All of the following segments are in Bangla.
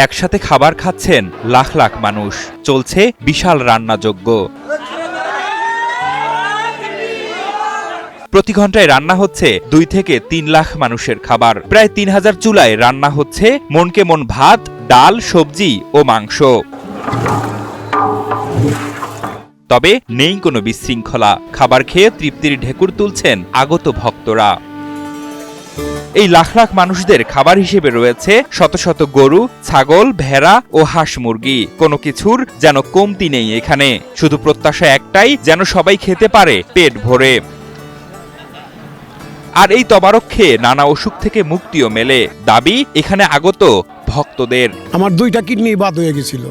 একসাথে খাবার খাচ্ছেন লাখ লাখ মানুষ, চলছে বিশাল রান্নাযজ্ঞ। প্রতি ঘন্টায় রান্না হচ্ছে 2 থেকে 3 লাখ মানুষের খাবার। প্রায় 3000 চুলায় রান্না হচ্ছে মনকে মন ভাত, ডাল, সবজি ও মাংস। তবে নেই কোনো বিশৃঙ্খলা, খাবার খেয়ে তৃপ্তির ঢেকুর তুলছেন আগত ভক্তরা। এই লাখ লাখ মানুষদের খাবার হিসেবে রয়েছে শত শত গরু, ছাগল, ভেড়া ও হাঁস মুরগি। কোনো কিছুর যেন কমতি নেই এখানে, শুধু প্রত্যাশা একটাই, যেন সবাই খেতে পারে পেট ভরে। আর এই তবারক খেয়ে নানা অসুখ থেকে মুক্তিও মেলে, দাবি এখানে আগত ভক্তদের। আমার 2টা কিডনি বাদ হয়ে গেছিল,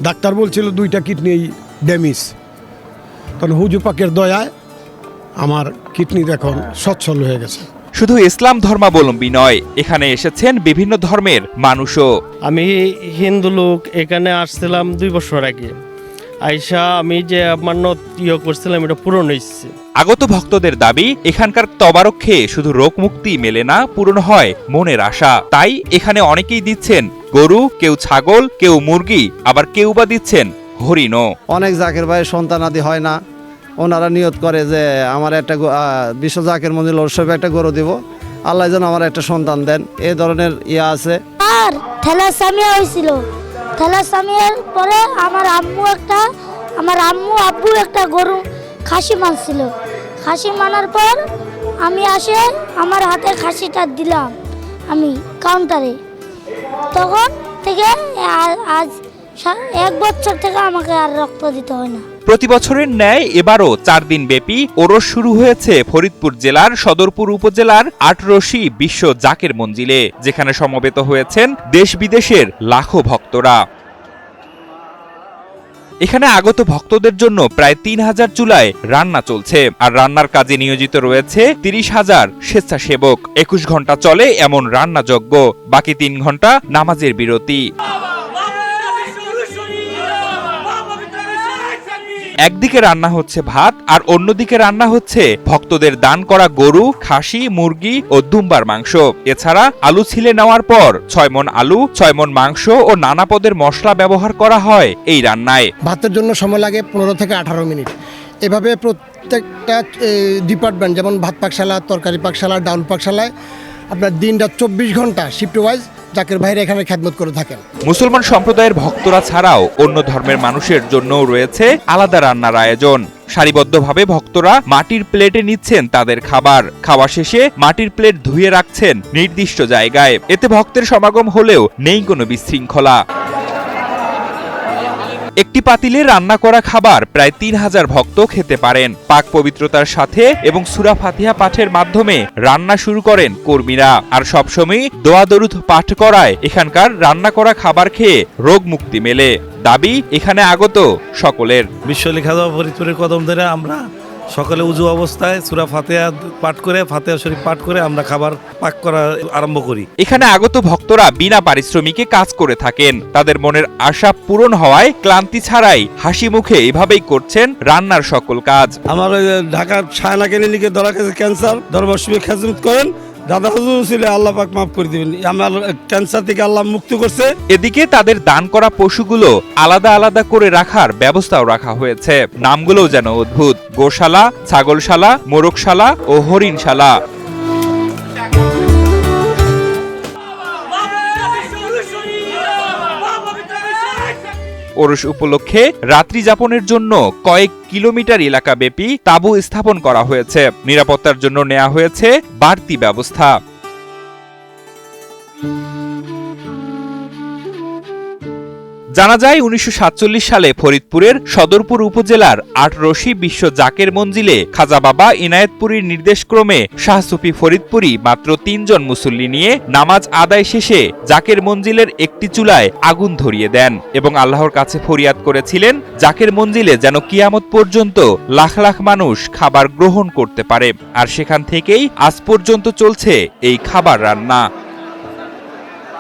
ডাক্তার বলছিল 2টা কিডনি ড্যামেজ। তখন হুজুর পাকের দয়ায় আমার কিডনি এখন সচ্ছল হয়ে গেছে। শুধু ইসলাম ধর্মাবলম্বী নয়, এখানে এসেছেন বিভিন্ন ধর্মের মানুষও। আমি হিন্দু লোক, এখানে আসছিলাম 2 বছর আগে। আইসা আমি যে মান্যত করছিলাম এটা পূরণ হয়েছে। আগত ভক্তদের দাবি এখানকার তবারক খেয়ে শুধু রোগ মুক্তি মেলে না, পূরণ হয় মনের আশা। তাই এখানে অনেকেই দিচ্ছেন গরু, কেউ ছাগল, কেউ মুরগি, আবার কেউ বা দিচ্ছেন হরিণও। অনেক জাকের ভাইয়ের সন্তানাদি হয় না, ওনারা নিয়ত করে যে আমার একটা বিশ্ব জাকের মঞ্জিল উৎসবে একটা গরু দিব, আল্লাহ যেন আমার একটা সন্তান দেন, এই ধরনের আছে। আর থ্যালাসেমিয়া হয়েছিল, থ্যালাসেমিয়ার পরে আমার আম্মু আব্বু একটা গরু খাসি মানছিল। খাসি মানার পর আমি আমার হাতে খাসিটা দিলাম আমি কাউন্টারে। তখন থেকে আজ 1 বছর থেকে আমাকে আর রক্ত দিতে হয় না। প্রতি বছরের ন্যায় এবারও 4 দিন ব্যাপী ওরস শুরু হয়েছে ফরিদপুর জেলার সদরপুর উপজেলার আটরশি বিশ্ব জাকের মঞ্জিলে, যেখানে সমবেত হয়েছেন দেশ বিদেশের লাখো ভক্তরা। এখানে আগত ভক্তদের জন্য প্রায় 3000 চুলায় রান্না চলছে, আর রান্নার কাজে নিয়োজিত রয়েছে 30,000 স্বেচ্ছাসেবক। 21 ঘন্টা চলে এমন রান্নাযজ্ঞ, বাকি 3 ঘন্টা নামাজের বিরতি। একদিকে রান্না হচ্ছে ভাত, আর অন্যদিকে রান্না হচ্ছে ভক্তদের দান করা গরু, খাসি, মুরগি ও দুম্বার মাংস। এছাড়া আলু ছিলে নেওয়ার পর 6 মণ আলু, 6 মণ মাংস ও নানা পদের মশলা ব্যবহার করা হয় এই রান্নায়। ভাতের জন্য সময় লাগে 15 থেকে 18 মিনিট। এভাবে প্রত্যেকটা ডিপার্টমেন্ট, যেমন ভাত পাকশালা, তরকারি পাকশালা, ডাউল পাকশালায় আপনার দিনটা 24 ঘন্টা শিফট ওয়াইজ জাকের ভাইরা এখানে খেদমত করে থাকেন। মুসলমান সম্প্রদায়ের ভক্তরা ছাড়াও অন্য ধর্মের মানুষের জন্যও রয়েছে আলাদা রান্নার আয়োজন। সারিবদ্ধভাবে ভক্তরা মাটির প্লেটে নিচ্ছেন তাদের খাবার, খাওয়া শেষে মাটির প্লেট ধুয়ে রাখছেন নির্দিষ্ট জায়গায়। এতে ভক্তের সমাগম হলেও নেই কোনো বিশৃঙ্খলা। একটি পাতিলে রান্না করা খাবার প্রায় 3000 ভক্ত খেতে পারেন। পাক পবিত্রতার সাথে এবং সূরা ফাতিহা পাঠের মাধ্যমে রান্না শুরু করেন কর্মীরা, আর সবসময় দোয়া দরুদ পাঠ করায় এখানকার রান্না করা খাবার খেয়ে রোগ মুক্তি মেলে, দাবি এখানে আগত সকলের। বিশ্বলি খাজা ফরিদপুরের কদম ধরে আমরা সকালে উজু অবস্থায় সূরা ফাতিহা পাঠ করে, ফাতিহা শরীফ পাঠ করে আমরা খাবার পাক করা আরম্ভ করি। এখানে আগত ভক্তরা বিনা পারিশ্রমিকে কাজ করে থাকেন। তাদের মনের আশা পূরণ হওয়ায় ক্লান্তি ছাড়াই হাসি মুখে এভাবেই করছেন রান্নার সকল কাজ। আমার ঢাকার শায়না ক্লিনিকে ধরা গেছে ক্যান্সার, দরবার শিবির খেদমত করেন, দাদা হুজুর ছিল, আল্লাহ পাক মাফ করে দিবেন, আমার ক্যান্সার থেকে আল্লাহ মুক্তি করছে। এদিকে তাদের দান করা পশুগুলো আলাদা আলাদা করে রাখার ব্যবস্থাও রাখা হয়েছে। নামগুলোও যেন অদ্ভুত: গোশালা, ছাগলশালা, মোরগশালা ও হরিণশালা। ওরস উপলক্ষে রাত্রি যাপনের জন্য কয়েক কিলোমিটার এলাকা ব্যাপী তাঁবু স্থাপন করা হয়েছে। নিরাপত্তার জন্য নেওয়া হয়েছে বাড়তি ব্যবস্থা। জানা যায় 1947 সালে ফরিদপুরের সদরপুর উপজেলার আটরশি বিশ্ব জাকের মঞ্জিলে খাজা বাবা ইনায়েতপুরীর নির্দেশক্রমে শাহ সুফি ফরিদপুরি মাত্র 3 জন মুসল্লি নিয়ে নামাজ আদায় শেষে জাকের মঞ্জিলের একটি চুলায় আগুন ধরিয়ে দেন এবং আল্লাহর কাছে ফরিয়াদ করেছিলেন জাকের মঞ্জিলে যেন কিয়ামত পর্যন্ত লাখ লাখ মানুষ খাবার গ্রহণ করতে পারে। আর সেখান থেকেই আজ পর্যন্ত চলছে এই খাবার রান্না।